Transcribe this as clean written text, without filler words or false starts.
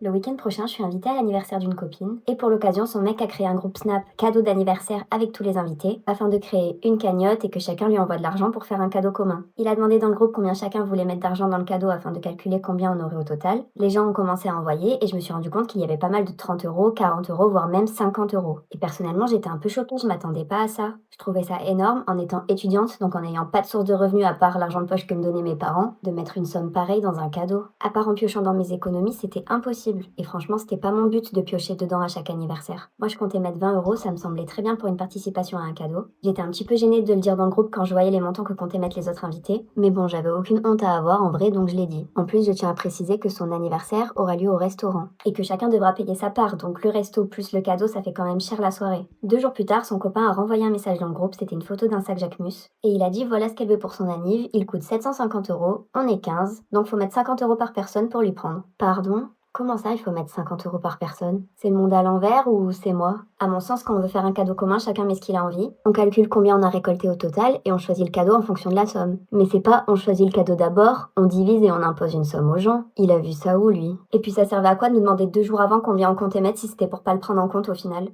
Le week-end prochain, je suis invitée à l'anniversaire d'une copine, et pour l'occasion, son mec a créé un groupe Snap cadeau d'anniversaire avec tous les invités, afin de créer une cagnotte et que chacun lui envoie de l'argent pour faire un cadeau commun. Il a demandé dans le groupe combien chacun voulait mettre d'argent dans le cadeau afin de calculer combien on aurait au total. Les gens ont commencé à envoyer, et je me suis rendu compte qu'il y avait pas mal de 30 euros, 40 euros, voire même 50 euros. Et personnellement, j'étais un peu choquée, je m'attendais pas à ça. Je trouvais ça énorme, en étant étudiante, donc en n'ayant pas de source de revenus à part l'argent de poche que me donnaient mes parents, de mettre une somme pareille dans un cadeau. À part en piochant dans mes économies, c'était impossible. Et franchement, c'était pas mon but de piocher dedans à chaque anniversaire. Moi, je comptais mettre 20 euros, ça me semblait très bien pour une participation à un cadeau. J'étais un petit peu gênée de le dire dans le groupe quand je voyais les montants que comptaient mettre les autres invités, mais bon, j'avais aucune honte à avoir en vrai, donc je l'ai dit. En plus, je tiens à préciser que son anniversaire aura lieu au restaurant, et que chacun devra payer sa part, donc le resto plus le cadeau, ça fait quand même cher la soirée. 2 jours plus tard, son copain a renvoyé un message dans le groupe, c'était une photo d'un sac Jacquemus, et il a dit voilà ce qu'elle veut pour son anniv, il coûte 750 euros, on est 15, donc faut mettre 50 euros par personne pour lui prendre. Pardon? Comment ça, il faut mettre 50 euros par personne? C'est le monde à l'envers ou c'est moi? À mon sens, quand on veut faire un cadeau commun, chacun met ce qu'il a envie. On calcule combien on a récolté au total et on choisit le cadeau en fonction de la somme. Mais c'est pas on choisit le cadeau d'abord, on divise et on impose une somme aux gens. Il a vu ça où, lui? Et puis ça servait à quoi de nous demander 2 jours avant combien on comptait mettre si c'était pour pas le prendre en compte au final?